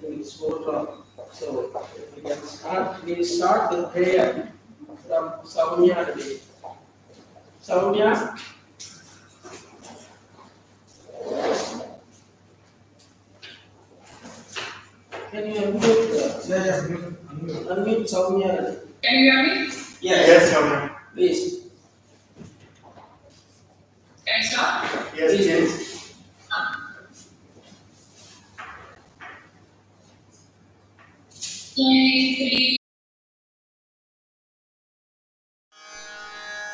think it's 4 o'clock. So we can start. We start the prayer from Soumya today. Soumya, can you unmute Soumya? Can you hear me? Yes, Soumya. Please. Can I start? Yes, yes.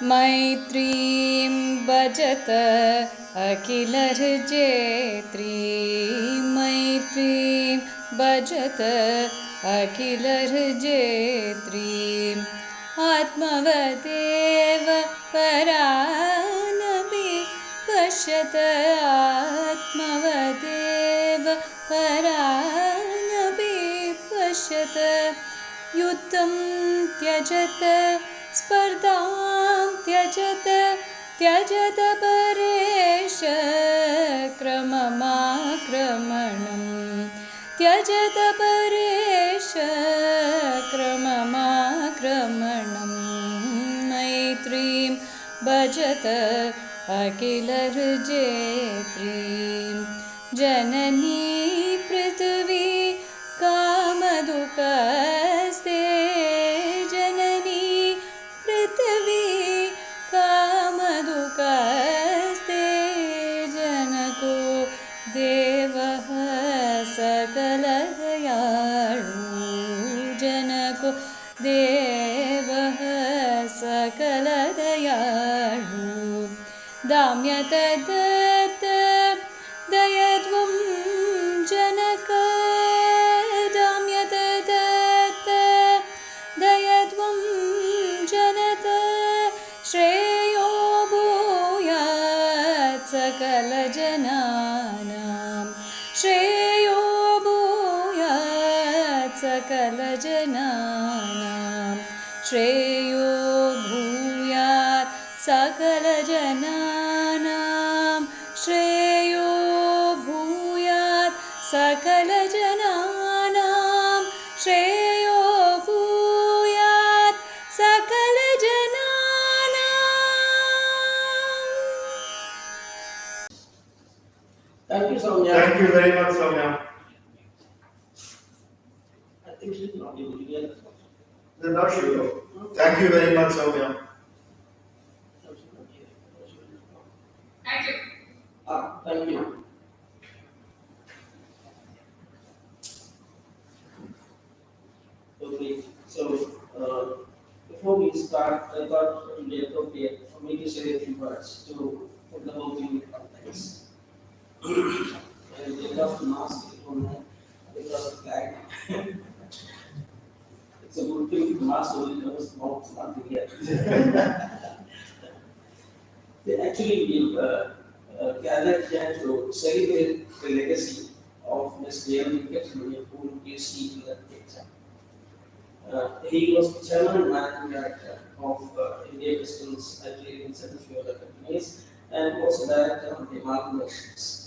मैत्रीं भजत अखिलर्जेत्रीं मैत्रीं भजत अखिलर्जेत्रीम् आत्मवदेव परानपि पश्यत आत्मवदेव परानपि पश्यत युद्धं त्यजत स्पर्धां त्यजत त्यजत परेश क्रममाक्रमणं त्यजत परेश क्रममाक्रमणं मैत्रीं भजत अखिलर्जेत्रीं जननी पृथिवी कामदुःखस्ते जननी पृथिवी कामदुःखस्ते जनको देवः सकलदयाळु जनको देवः सकलदयाळु दाम्यतदत्त दयध्वं जनक दाम्यतदत्त दयध्वं जनक श्रेयो भूयात् सकलजनानां श्रेयो भूयात् सकलजनानां श्रेयो भूयात् सकलजनानां श्रेयो भूयात् सकलजनानां श्रेयो भूयात् सकलजनानाम्. Thank you, Soumya. Thank you very much, Soumya. I think she's not able to hear us. Then now she will. Thank you very much, Soumya. Thank you. Thank you. Okay, so before we start, I thought it would be appropriate for me to say a few words to put the whole thing in context. And they love to mask it on because of flag. It's a good thing to mask only because it's nothing here. They actually gathered here to celebrate the legacy of Ms. Jayamani Ketchmani, whom you see in that picture. He was the chairman and managing director of India Customs actually in certain few other companies, and also director of the Amalgamations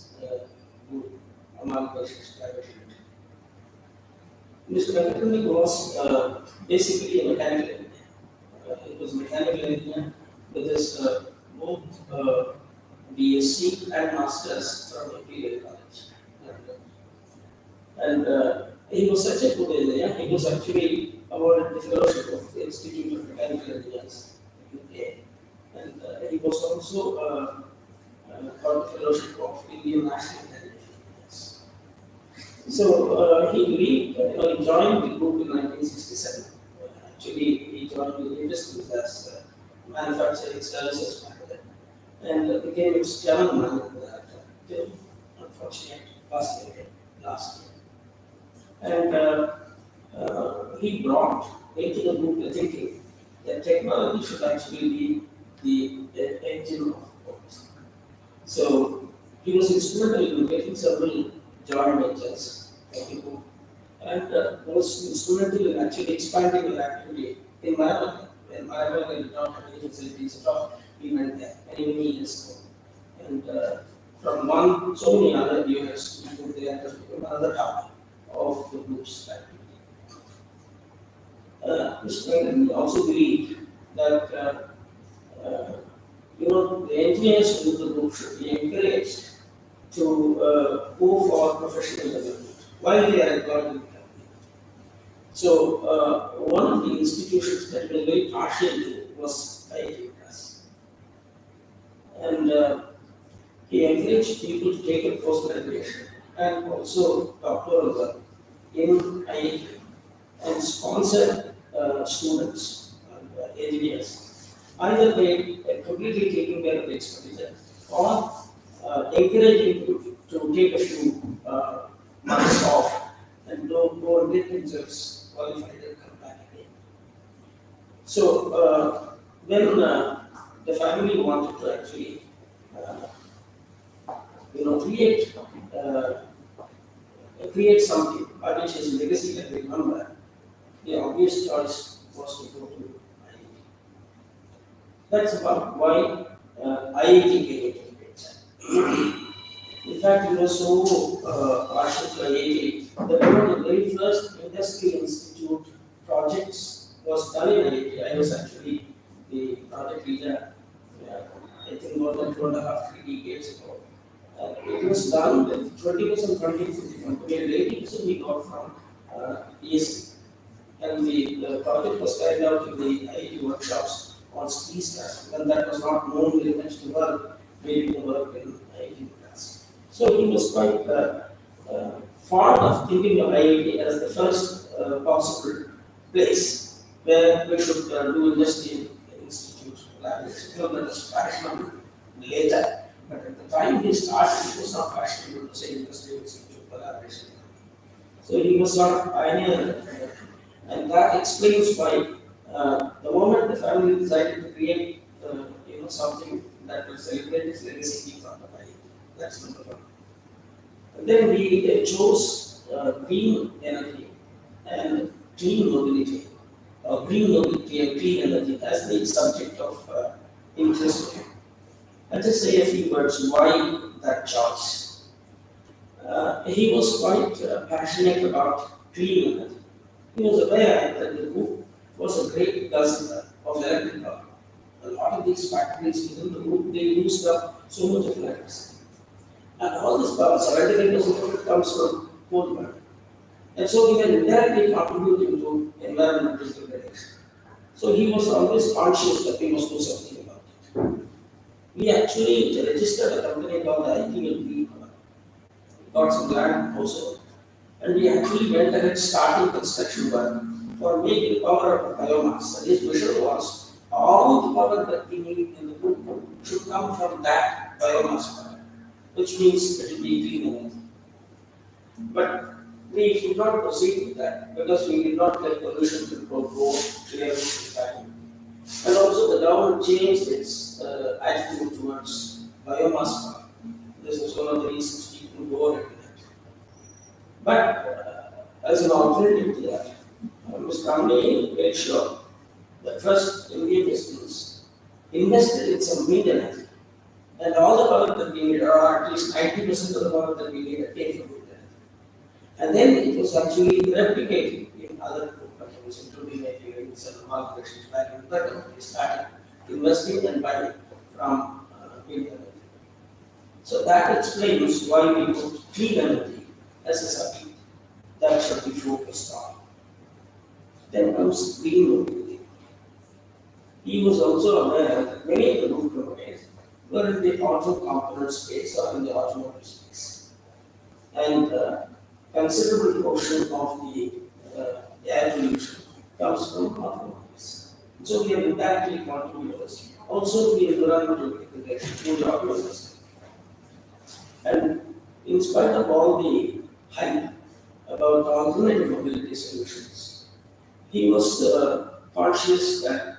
Group, Amalgamations Private Limited. Mr. Venkatramani was basically a mechanical engineer. He was a mechanical engineer with his both BSc and Masters from Imperial College. And he was such a good engineer, he was actually awarded the fellowship of the Institute of Mechanical Engineers, UK. And he was also got the fellowship of Indian National Academy of Engineers. So he joined the group in 1967. Actually, he joined the industries as manufacturing services back then, and became its general manager till unfortunately last year. And he brought into the group the thinking that technology should actually be the engine of progress. So he was instrumental in getting several joint ventures for the group, and was instrumental in actually expanding the activity in Marathon. When Marathon did not have any facilities at all, we went there many years ago. And from so many other units, we moved there to another tower of of the group's activity. Mr. Venkatan also believed that the engineers within the group should be encouraged to go for professional development while they are employed in the company. So one of the institutions that was very partial to was IIT Madras. And he encouraged people to take a post-graduation and also doctoral work in IIT and sponsor students and engineers, either by completely taking care of the expenditure or encouraging to take a few months off and go and get themselves qualified and come back again. So when the family wanted to actually create something by which his legacy can be remembered, the obvious choice was to go to IIT. That's about why IIT came into the picture. In fact, he was so partial to IIT that one of the very first industry institute projects was done in IIT. I was actually the project leader, I think more than 2.5, 3 decades ago. It was done with 20% funding from the company and 80% we got from ESC. And the project was carried out in the IIT workshops on ski stars, and that was not known very much to work, maybe the work in IIT Madras. So he was quite fond of thinking of IIT as the first possible place where we should do industry institute collaboration. That was fashionable later, but at the time he started, it was not fashionable to say industry institute collaboration. So he was sort of pioneer. And that explains why the moment the family decided to create something that will celebrate its legacy, he thought of IIT. That's number one. And then we chose green energy and clean mobility, green mobility and clean energy as the subject of interest. I'll just say a few words why that choice. He was quite passionate about clean energy. He was aware that the group was a great guzzler of electric power. A lot of these factories within the group, they used up so much of electricity. And all this power, 75% of it comes from coal burning. And so we were indirectly contributing to environmental degradation. So he was always conscious that we must do something about it. We actually registered a company called the ITLP, got some land also. And we actually went ahead starting construction work for making power out of biomass. And his vision was all the power that we need in the group should come from that biomass power, which means it will be clean energy. But we should not proceed with that because we did not get pollution control board clearly in time. And also the government changed its attitude towards biomass power. This was one of the reasons people go ahead. But as an alternative to that, Mr. Amni made sure that first Indian business invested in some wind energy, and all the power that we need, or at least 90% of the power that we need, came from wind energy. And then it was actually replicated in other companies, including Nigeria, and corporations back in the country started investing and buying from wind energy. So that explains why we put clean energy as a subject that should be focused on. Then comes green mobility. He was also aware that many of the group companies were in the auto component space or in the automotive space. And considerable portion of the air pollution comes from automobiles. So we are indirectly contributors also to the environmental degradation in the automobile industry. And in spite of all the hype about alternative mobility solutions, he was conscious that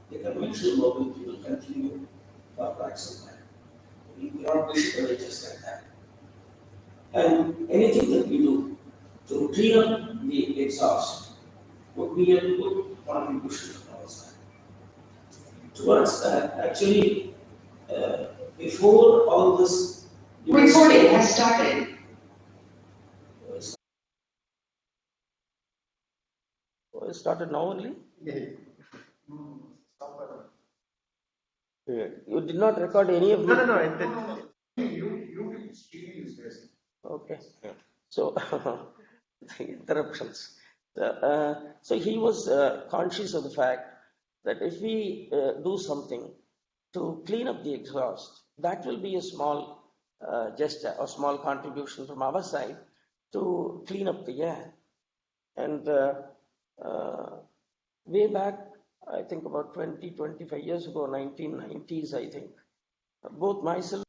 the conventional mobility will continue for quite some time. We cannot wish for it just like that. And anything that we do to clean up the exhaust would be a good contribution from our side. Towards that, actually, before all this, Recording has started. it started now only? You did not record any of No, these? no, no. YouTube streaming is there. Okay. So, interruptions. So he was conscious of the fact that if we do something to clean up the exhaust, that will be a small gesture or small contribution from our side to clean up the air. And way back, I think about 20, 25 years ago, 1990s, I think, both myself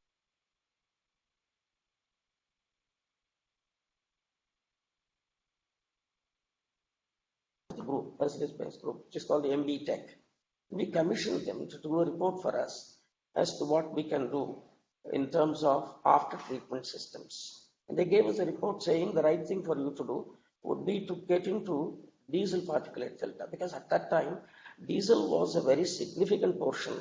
group, Mercedes-Benz group, which is called the MB Tech. We commissioned them to do a report for us as to what we can do in terms of after treatment systems. And they gave us a report saying the right thing for you to do would be to get into diesel particulate filter, because at that time, diesel was a very significant portion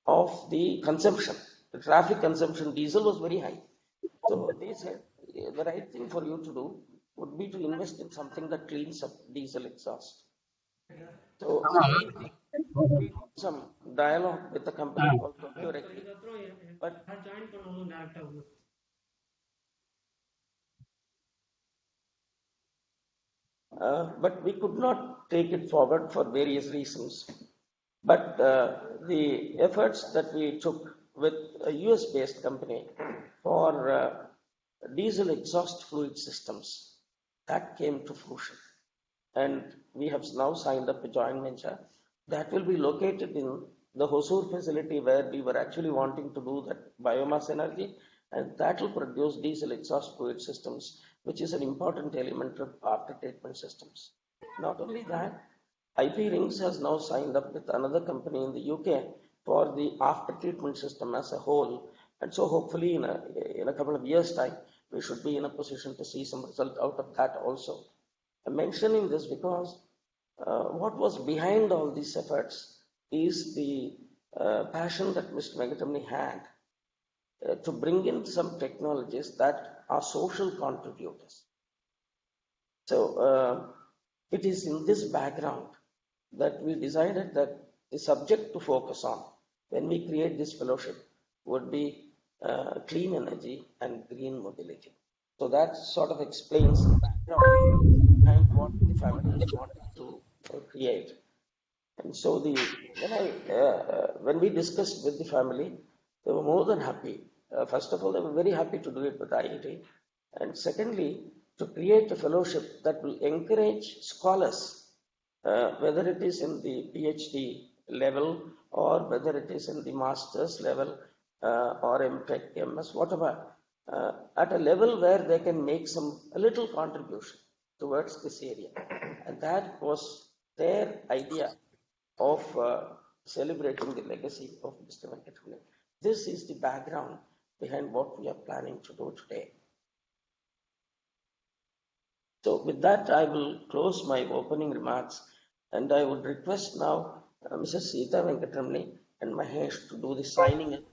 of the consumption. The traffic consumption, diesel was very high. So they said the right thing for you to do would be to invest in something that cleans up diesel exhaust. So we did some dialogue with the company called Procurec, but but we could not take it forward for various reasons. But the efforts that we took with a US-based company for diesel exhaust fluid systems, that came to fruition. And we have now signed up a joint venture that will be located in the Hosur facility where we were actually wanting to do that biomass energy, and that will produce diesel exhaust fluid systems, which is an important element of after treatment systems. Not only that, IP Rings has now signed up with another company in the UK for the after treatment system as a whole, and so hopefully in a couple of years' time, we should be in a position to see some result out of that also. I'm mentioning this because what was behind all these efforts is the passion that Mr. Venkatamani had to bring in some technologies that are social contributors. So it is in this background that we decided that the subject to focus on when we create this fellowship would be clean energy and green mobility. So that sort of explains the background behind what the family is wanting to create. And so when we discussed with the family, they were more than happy. First of all, they were very happy to do it with IIT. And secondly, to create a fellowship that will encourage scholars, whether it is in the PhD level or whether it is in the master's level or MTech, MS, whatever, at a level where they can make a little contribution towards this area. And that was their idea of celebrating the legacy of Mr. Venkatamani. This is the background behind what we are planning to do today. So with that, I will close my opening remarks, and I would request now Mrs. Sita Venkatamani and Mahesh to do the signing.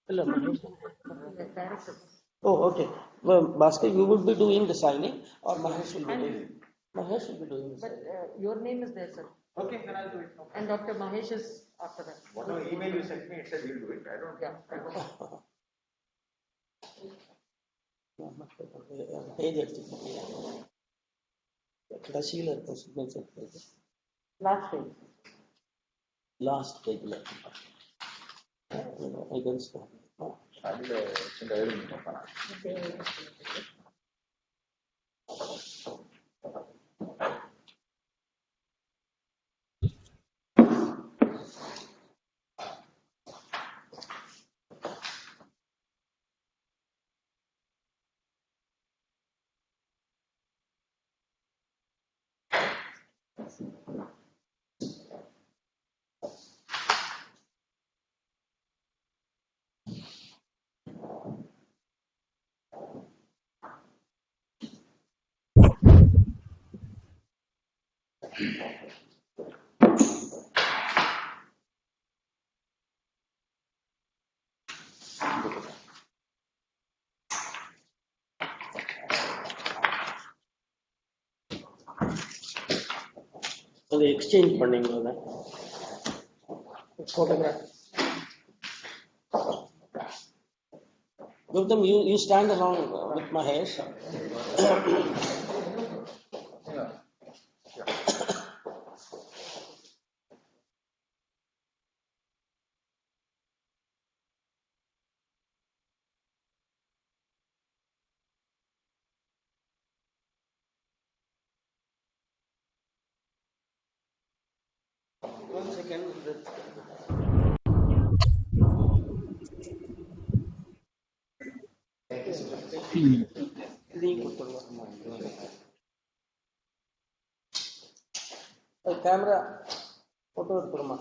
Hello, Mahesh. Oh, okay. Well, Bhaskar, you would be doing the signing, or Mahesh will be doing? Mahesh will be doing the signing. But your name is there, sir. Okay, then I'll do it. And Dr. Mahesh is after that. What email you sent me, it said you'll do it. I don't know. Yeah. Last page. Last page. Against அது exchange பண்ணீங்களா photograph. Gautam, you stand along with Mahesh. One second. Camera photo எடுத்துருமா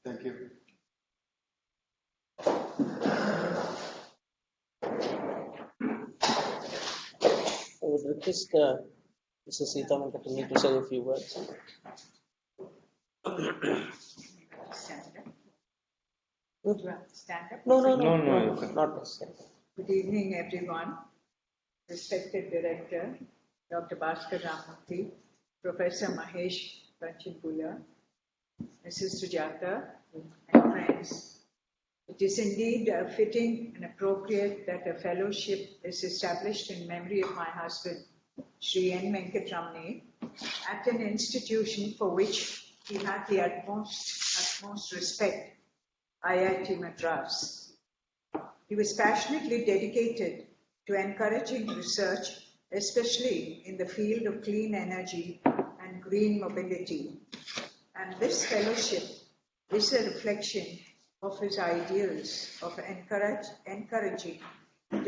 Thank you. I would request Mrs. Sita Venkatramani to say a few words. Stand up. No, not necessary. Good evening, everyone. Respected Director, Dr. Bhaskar Ramurthy, Professor Mahesh Panchipula, Mrs. Sujata, and friends. It is indeed fitting and appropriate that a fellowship is established in memory of my husband, Sri N. Venkatramani, at an institution for which he had the utmost respect, IIT Madras. He was passionately dedicated to encouraging research, especially in the field of clean energy and green mobility. And this fellowship is a reflection of his ideals of encouraging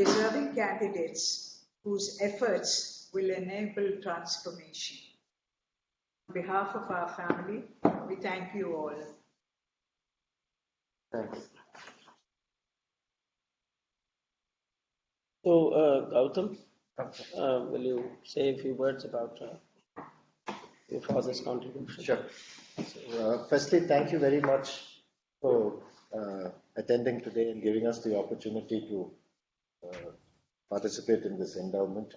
deserving candidates whose efforts will enable transformation. On behalf of our family, we thank you all. Thanks. So, Gautam, will you say a few words about your father's contribution? Sure. So, firstly, thank you very much for attending today and giving us the opportunity to participate in this endowment.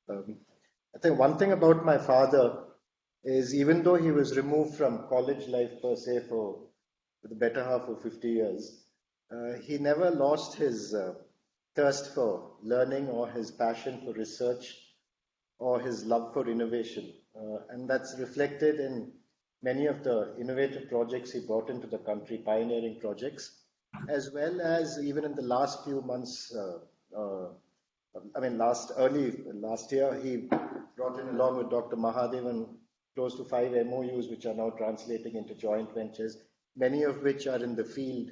I think one thing about my father is, even though he was removed from college life per se for the better half of 50 years, he never lost his thirst for learning or his passion for research or his love for innovation. And that's reflected in many of the innovative projects he brought into the country, pioneering projects, as well as even in the last few months, last year, he brought in, along with Dr. Mahadevan, close to 5 MOUs, which are now translating into joint ventures, many of which are in the field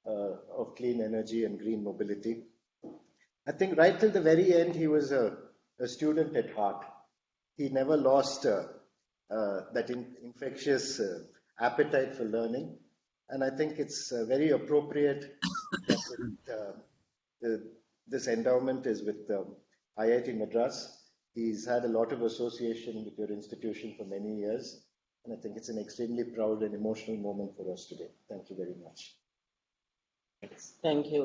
of clean energy and green mobility. I think right till the very end, he was a student at heart. He never lost that infectious appetite for learning. And I think it's very appropriate that this endowment is with IIT Madras. He's had a lot of association with your institution for many years. And I think it's an extremely proud and emotional moment for us today. Thank you very much. Thank you.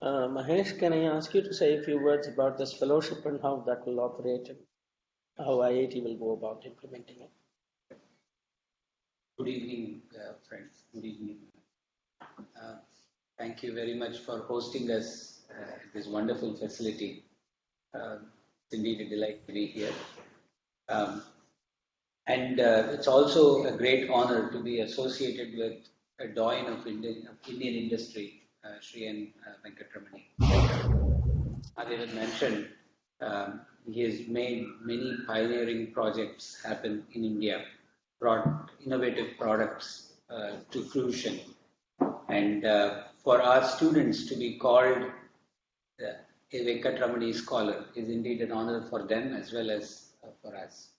Mahesh, can I ask you to say a few words about this fellowship and how that will operate and how IIT will go about implementing it? Good evening, friends. Good evening. Thank you very much for hosting us at this wonderful facility. It's indeed a delight to be here. It's also a great honor to be associated with a doyen of Indian industry, Sri N. Venkatramani. As I mentioned, he has made many pioneering projects happen in India, brought innovative products to fruition. And for our students to be called a Venkatramani scholar is indeed an honor for them as well as for us.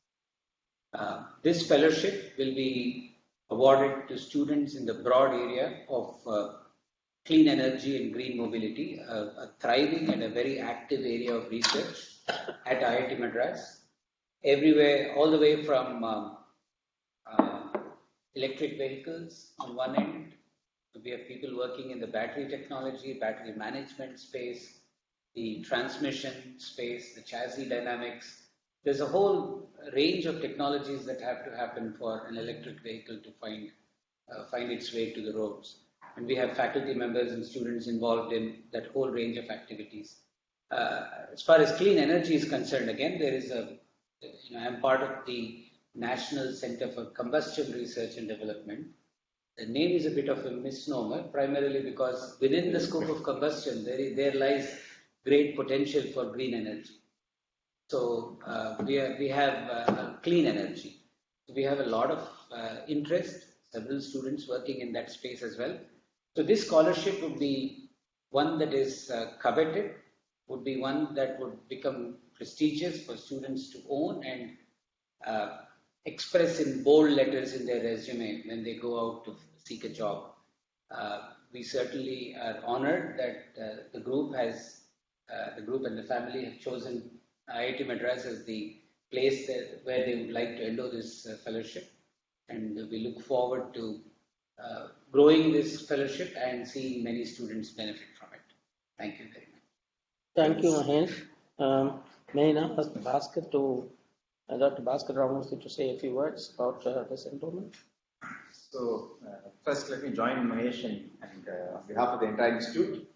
This fellowship will be awarded to students in the broad area of clean energy and green mobility, a thriving and a very active area of research at IIT Madras, everywhere, all the way from electric vehicles on one end We have people working in the battery technology, battery management space, the transmission space, the chassis dynamics. There's a whole range of technologies that have to happen for an electric vehicle to find its way to the roads. And we have faculty members and students involved in that whole range of activities. As far as clean energy is concerned, again, there is I'm part of the National Center for Combustion Research and Development. The name is a bit of a misnomer, primarily because within the scope of combustion, there lies great potential for green energy. So we have clean energy. We have a lot of interest, several students working in that space as well. So this scholarship would be one that is coveted, would be one that would become prestigious for students to own and express in bold letters in their resume when they go out to seek a job. We certainly are honored that the group and the family have chosen IIT Madras as the place where they would like to endow this fellowship, and we look forward to growing this fellowship and seeing many students benefit from it. Thank you very much. Thank you, Mahesh. May I now ask Dr. Bhaskar Ramamurthy to say a few words about this endowment? So, first let me join Mahesh and on behalf of the entire institute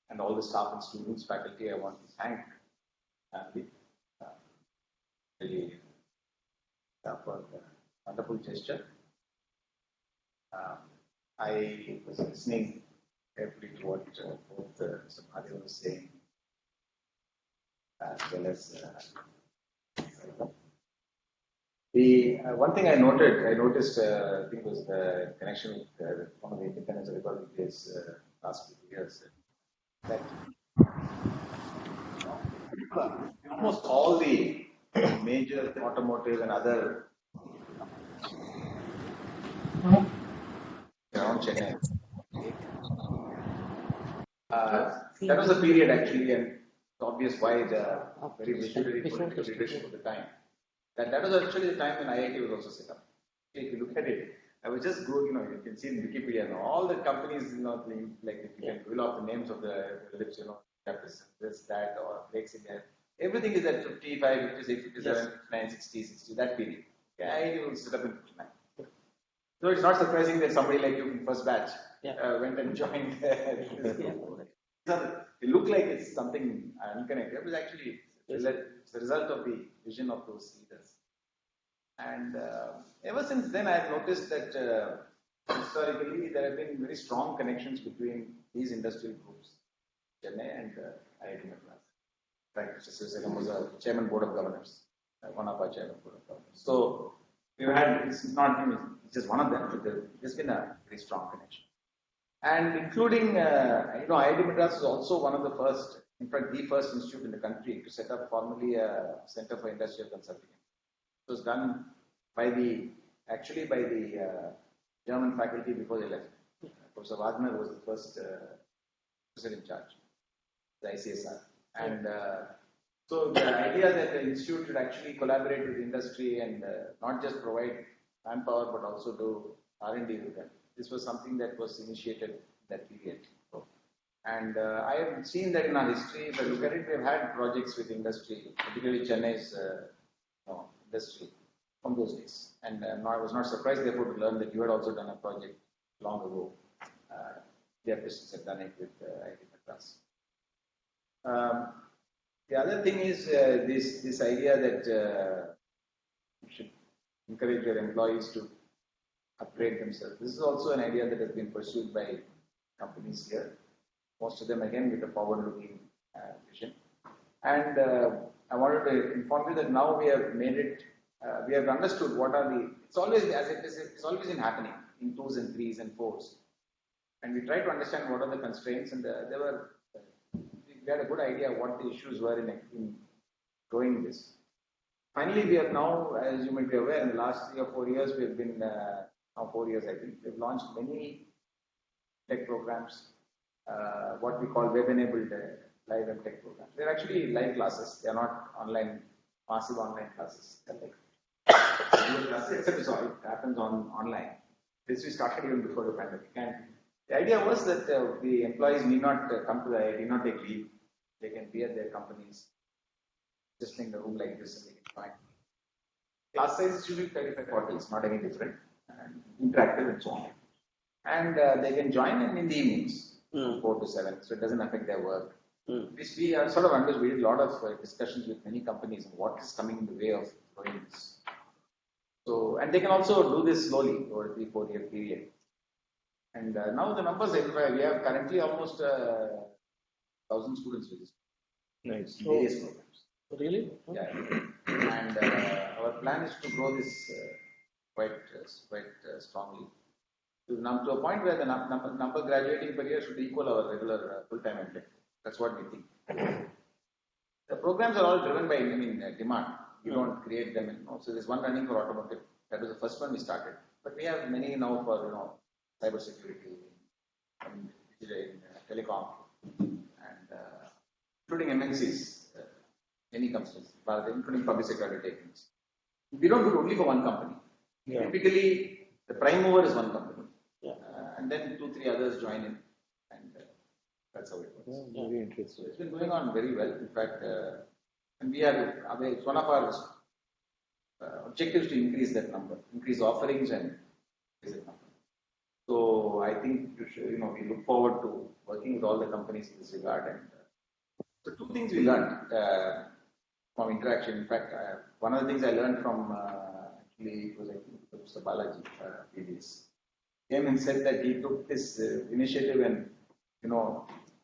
and all the staff and students, faculty, I want to thank really for the wonderful gesture. I was listening carefully to what both Mr. Mahadev was saying, as well as the one thing I noticed, I think was the connection with one of the Independence Republic Days last few years, that almost all the major automotive and other around Chennai. That was a period actually, and it's obvious why the very visionary political leadership of the time. That was actually the time when IIT was also set up. If you look at it, I was just good, you can see in Wikipedia, and all the companies, like if you can reel off the names of the lips, this, that, or breaks in there. Everything is at 55, 56, 57, 59, 60, 60, that period. Okay, IIT was set up in 59. So it's not surprising that somebody like you in first batch went and joined. It looked like it's something unconnected. It was actually it's a result of the vision of those leaders. And ever since then, I have noticed that historically there have been very strong connections between these industrial groups, Chennai and IIT Madras. In fact, Mr. Sivasegaram was a chairman board of governors, one of our chairman board of governors. So we've had, it's just one of them, but there's been a very strong connection. And including, IIT Madras is also one of the first, in fact, the first institute in the country to set up formally a Center for Industrial Consulting. It was done by the German faculty before they left. Professor Wagner was the first professor in charge, the ICSR. And so the idea that the institute should actually collaborate with industry and not just provide manpower, but also do R&D with them. This was something that was initiated in that period. And I have seen that in our history, if I look at it, we have had projects with industry, particularly Chennai's industry from those days. And I was not surprised, therefore, to learn that you had also done a project long ago. The Pistons had done it with IIT Madras. The other thing is this idea that you should encourage your employees to upgrade themselves. This is also an idea that has been pursued by companies here. Most of them, again, with a forward-looking vision. And I wanted to inform you that now we have made it, we have understood what are the, it's always as it is, it's always been happening in 2s and 3s and 4s. And we try to understand what are the constraints, and we had a good idea what the issues were in growing this. Finally, we have now, as you might be aware, in the last 3 or 4 years, we have been, now 4 years I think, we've launched many tech programs, what we call web-enabled live and tech programs. They're actually live classes. They are not online, massive online classes. They're like classes, except it happens online. This we started even before the pandemic. And The idea was that the employees need not come to the IIT, need not take leave. They can be at their companies, just in the room like this, and they can join. Class size is usually 35-40, it's not any different, and interactive and so on. And they can join in the evenings, 4 to 7, so it doesn't affect their work. We are sort of understood, we did a lot of discussions with many companies on what is coming in the way of doing this. So, and they can also do this slowly over a 3-4 year period. And now the numbers, we have currently almost 1,000 students with this. Nice. Various programs. Really? Yeah. And our plan is to grow this quite strongly. To a point where the number graduating per year should equal our regular full-time intake. That's what we think. The programs are all driven by demand. We don't create them. So there's one running for automotive. That was the first one we started. But we have many now for cyber security, and telecom, and including MNCs, many companies, including public sector undertakings. We don't do it only for one company. Yeah. Typically, the prime mover is one company. Yeah. And then 2-3 others join in, and that's how it works. Yeah, very So interesting. it's been going on very well. In fact, and we are, it's one of our objectives to increase that number, increase offerings and increase that number. So I think you should, we look forward to working with all the companies in this regard. And so 2 things we learned from interaction. In fact, one of the things I learned from actually it was Mr. Balaji previous. Came and said that he took this initiative and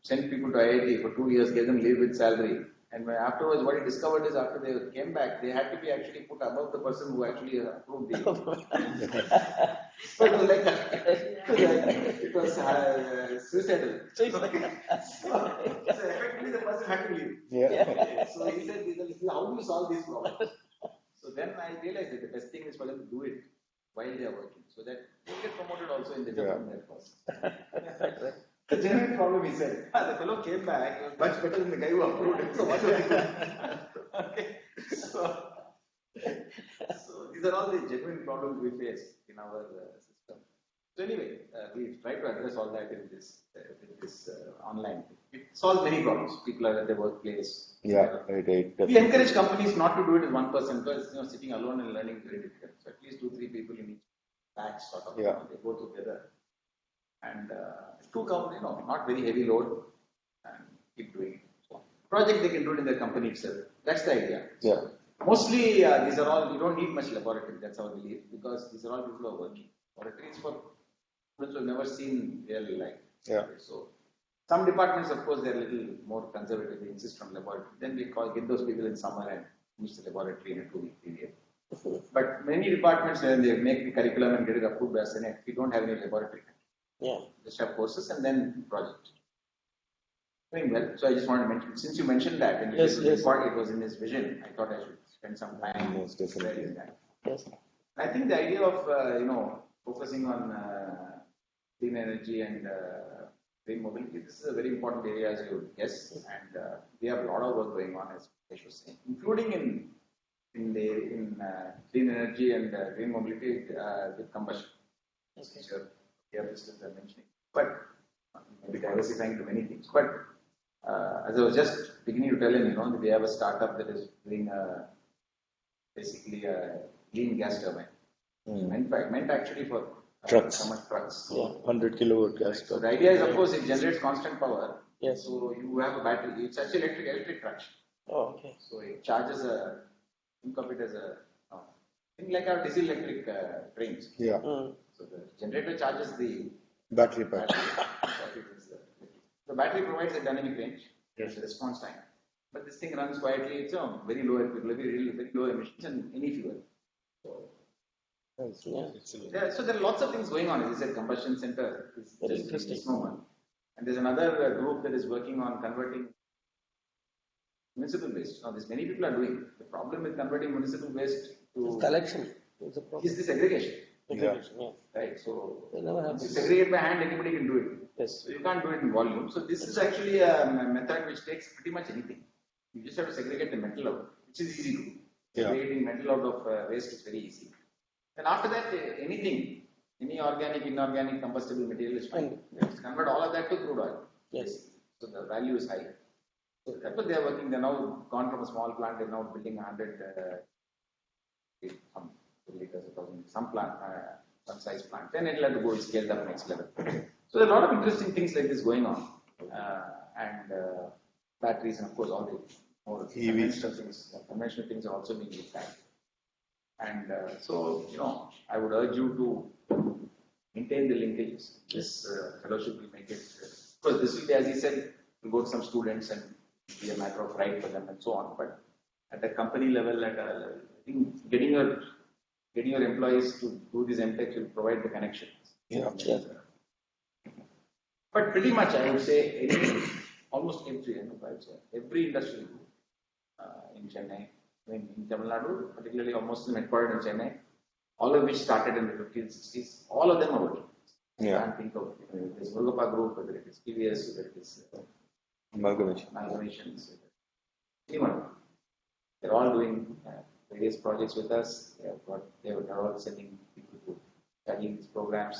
sent people to IIT for 2 years, gave them leave with salary. And afterwards, what he discovered is after they came back, they had to be actually put above the person who actually approved the. So it was like it was suicidal. So effectively, the person had to leave. Yeah. So he said, "How do you solve these problems?" So then I realized that the best thing is for them to do it while they are working, so that they get promoted also in the development process. The genuine problem, he said, the fellow came back, he was much better than the guy who approved it. So what do I do? Okay. So these are all the genuine problems we face in our system. So anyway, we try to address all that in this online. It solves many problems. People are at their workplace. Yeah, right. We encourage companies not to do it as one person because sitting alone and learning is very difficult. So at least 2-3 people in each batch sort of they go together. And 2 companies, not very heavy load, and keep doing it. So, project they can do it in their company itself. That's the idea. Yeah. Mostly these are all, you don't need much laboratory. That's our belief because these are all people who are working. Laboratories for students who have never seen real life. Yeah. So some departments, of course, they're a little more conservative. They insist on laboratory. Then we get those people in summer and finish the laboratory in a 2-week period. But many departments, when they make the curriculum and get it approved by Senate, we don't have any laboratory. Yeah. Just have courses and then project. Doing well. So I just want to mention, since you mentioned that, and Yes. it was in his vision, I thought I should spend some time Most definitely. studying that. Yes. I think the idea of focusing on clean energy and green mobility, this is a very important area, as you would guess, and we have a lot of work going on, as I should say, including in clean energy and green mobility with combustion. Okay. Your business are mentioning, but maybe diversifying to many things. But as I was just beginning to tell him, that we have a startup that is doing basically a clean gas turbine. Meant actually for Trucks. commercial trucks. Yeah. 100 kilowatt gas. So the idea is, of course, it generates constant power. Yes. So you have a battery. It's actually electric traction. Oh, okay. So it charges think of it as think like our diesel electric trains. Yeah. So the generator charges the Battery pack. The battery provides a dynamic range, Yes. response time. But this thing runs quietly. It's very low emissions and any fuel. So, Yeah. so there are lots of things going on. As I said, combustion center is Very just interesting. misnomer. And there's another group that is working on converting municipal waste. Now, this many people are doing. The problem with converting municipal waste to Collection is a problem. is the segregation. Segregation, yeah. Right. So They never have if you this. segregate by hand, anybody can do it. Yes. So you can't do it in volume. So this is actually a method which takes pretty much anything. You just have to segregate the metal out, which is easy to do. Yeah. Segregating metal out of waste is very easy. And after that, anything Any organic, inorganic, combustible material is fine. Just convert all of that to crude oil. Yes. So the value is high. So that's what they are working. They're now gone from a small plant. They're now building 100 some liters, 1,000, some plant, some size plant. Then it'll have to go scale up next level. So there are a lot of interesting things like this going on, and batteries, and of course all the more conventional things are also being looked at. And so, I would urge you to maintain the linkages. This fellowship will make it, because this will be, as he said, will go to some students and be a matter of pride for them and so on. But at a company level, I think getting your employees to do this MTech will provide the connections. Yeah. But pretty much, I would say, almost every industry in Chennai, in Tamil Nadu, particularly almost headquartered in Chennai, all of which started in the 50s, 60s, all of them are working. I can't think of, there's Murugappa Group, whether it is TVS, whether it is amalgamations, anyone. They're all doing various projects with us. They're all sending people to study these programs.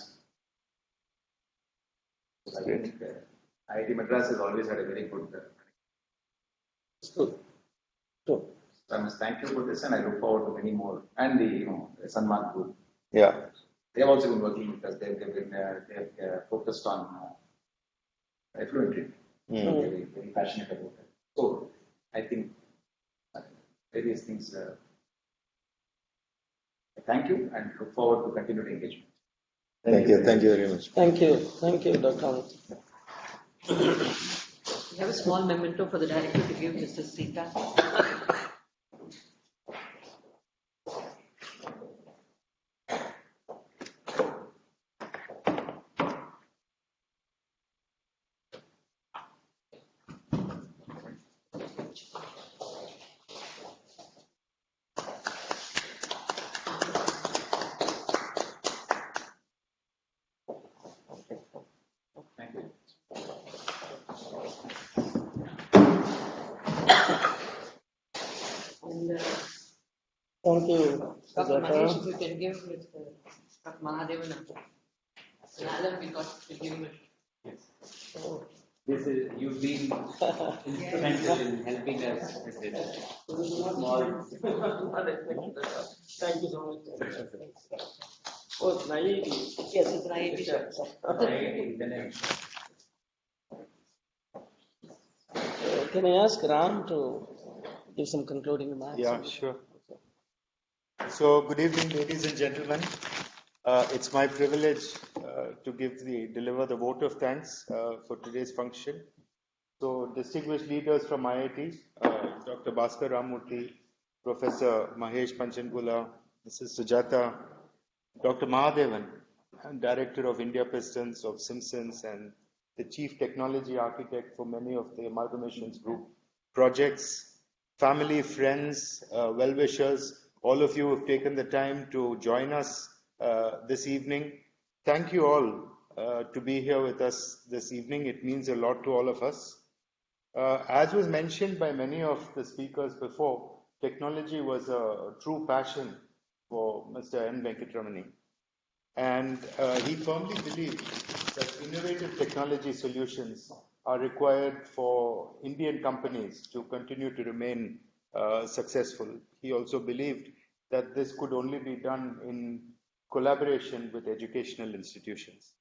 So I think IIT Madras has always had a very good. Good. So I must thank you for this, and I look forward to many more. And the Sanmark Group. Yeah. They have also been working with us. They've focused on effluent treatment. They're very, very passionate about it. So I think various things. Thank you, and look forward to continued engagement. Thank you very much. Thank you, Dr. We have a small memento for the director to give Mr. Sita. Thank you. And Thank you, Dr. Mahesh, Sujata. if you can give Mr. Dr. Mahadevan an album, because we'll give him a Oh, This is, you've been instrumental in helping us with this small. Thank you so much. Oh, it's naive. Yes, it's an IIT shirt. Can I ask Ram to give some concluding remarks? Yeah, sure. So, good evening, ladies and gentlemen. It's my privilege to deliver the vote of thanks for today's function. So, distinguished leaders from IIT, Dr. Bhaskar Ramamurthy, Professor Mahesh Panchanpula, Mrs. Sujata, Dr. Mahadevan, Director of India Pistons of Simpsons, and the Chief Technology Architect for many of the Amalgamations Group projects, family, friends, well-wishers, all of you have taken the time to join us this evening. Thank you all to be here with us this evening. It means a lot to all of us. As was mentioned by many of the speakers before, technology was a true passion for Mr. N. Venkatramani. And he firmly believed that innovative technology solutions are required for Indian companies to continue to remain successful. He also believed that this could only be done in collaboration with educational institutions.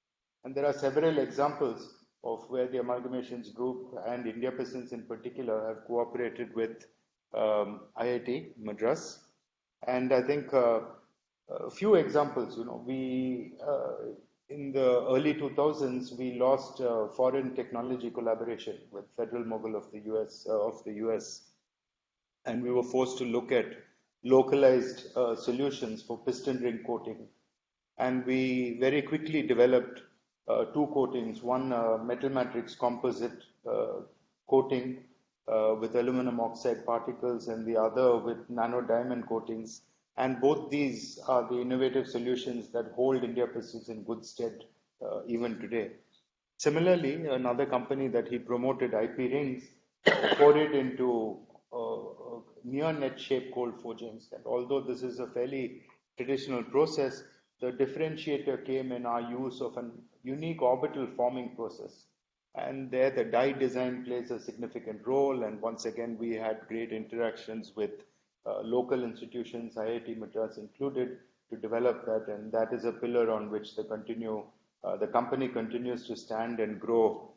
And there are several examples of where the Amalgamations Group and India Pistons in particular have cooperated with IIT Madras. And I think a few examples, we in the early 2000s, we lost foreign technology collaboration with Federal Mogul of the US, and we were forced to look at localized solutions for piston ring coating. And we very quickly developed two coatings, one metal matrix composite coating with aluminum oxide particles, and the other with nano diamond coatings. And both these are the innovative solutions that hold India Pistons in good stead even today. Similarly, another company that he promoted, IP Rings, forayed into near net shape cold forgings. And although this is a fairly traditional process, the differentiator came in our use of a unique orbital forming process. And there the die design plays a significant role. And once again, we had great interactions with local institutions, IIT Madras included, to develop that. And that is a pillar on which the company continues to stand and grow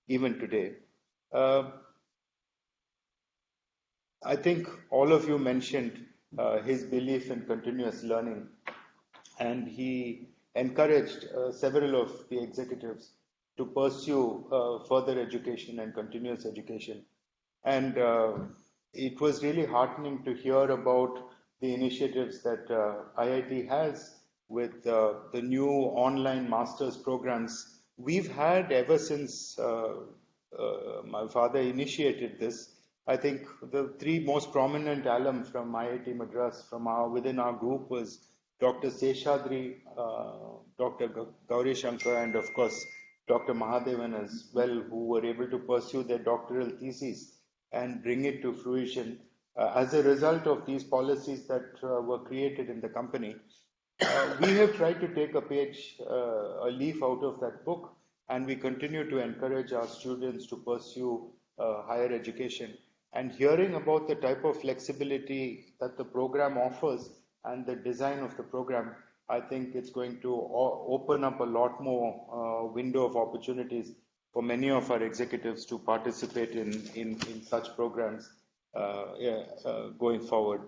even today. I think all of you mentioned his belief in continuous learning, and he encouraged several of the executives to pursue further education and continuous education. And it was really heartening to hear about the initiatives that IIT has with the new online master's programs. We've had ever since my father initiated this. I think the three most prominent alum from IIT Madras within our group was Dr. Seshadri, Dr. Gauri Shankar, and of course Dr. Mahadevan as well, who were able to pursue their doctoral theses and bring it to fruition as a result of these policies that were created in the company. We have tried to take a leaf out of that book, and we continue to encourage our students to pursue higher education. And hearing about the type of flexibility that the program offers and the design of the program, I think it's going to open up a lot more window of opportunities for many of our executives to participate in such programs going forward.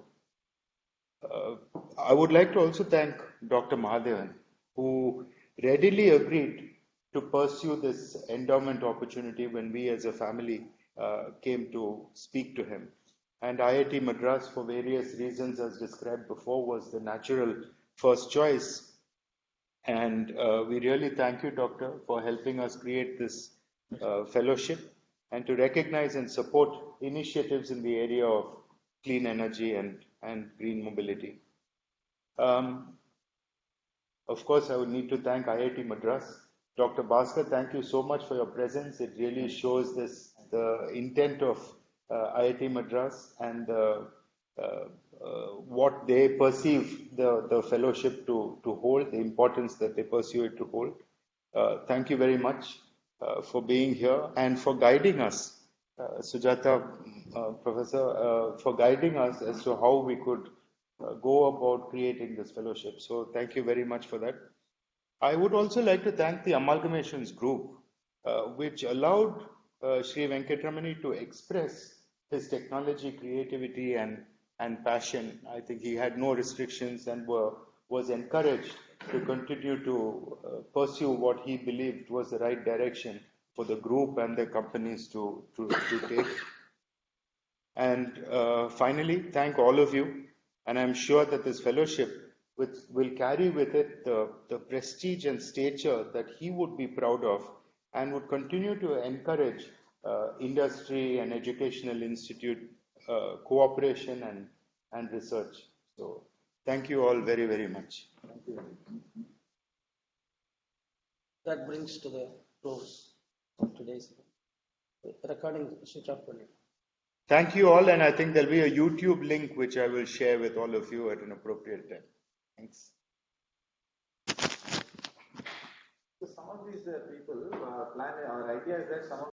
I would like to also thank Dr. Mahadevan, who readily agreed to pursue this endowment opportunity when we as a family came to speak to him. And IIT Madras, for various reasons as described before, was the natural first choice. And we really thank you, Doctor, for helping us create this fellowship and to recognize and support initiatives in the area of clean energy and green mobility. Of course, I would need to thank IIT Madras. Dr. Bhaskar, thank you so much for your presence. It really shows the intent of IIT Madras and what they perceive the fellowship to hold, the importance that they pursue it to hold. Thank you very much for being here and for guiding us, Sujata, Professor, for guiding us as to how we could go about creating this fellowship. So thank you very much for that. I would also like to thank the Amalgamations Group, which allowed Sri Venkatramani to express his technology, creativity, and passion. I think he had no restrictions and was encouraged to continue to pursue what he believed was the right direction for the group and the companies to take. And finally, thank all of you. And I'm sure that this fellowship will carry with it the prestige and stature that he would be proud of and would continue to encourage industry and educational institute cooperation and research. So thank you all very, very much. Thank you. That brings to the close of today's recording. Switch off. Thank you all, and I think there'll be a YouTube link which I will share with all of you at an appropriate time. Thanks. So some of these people plan, our idea is that some of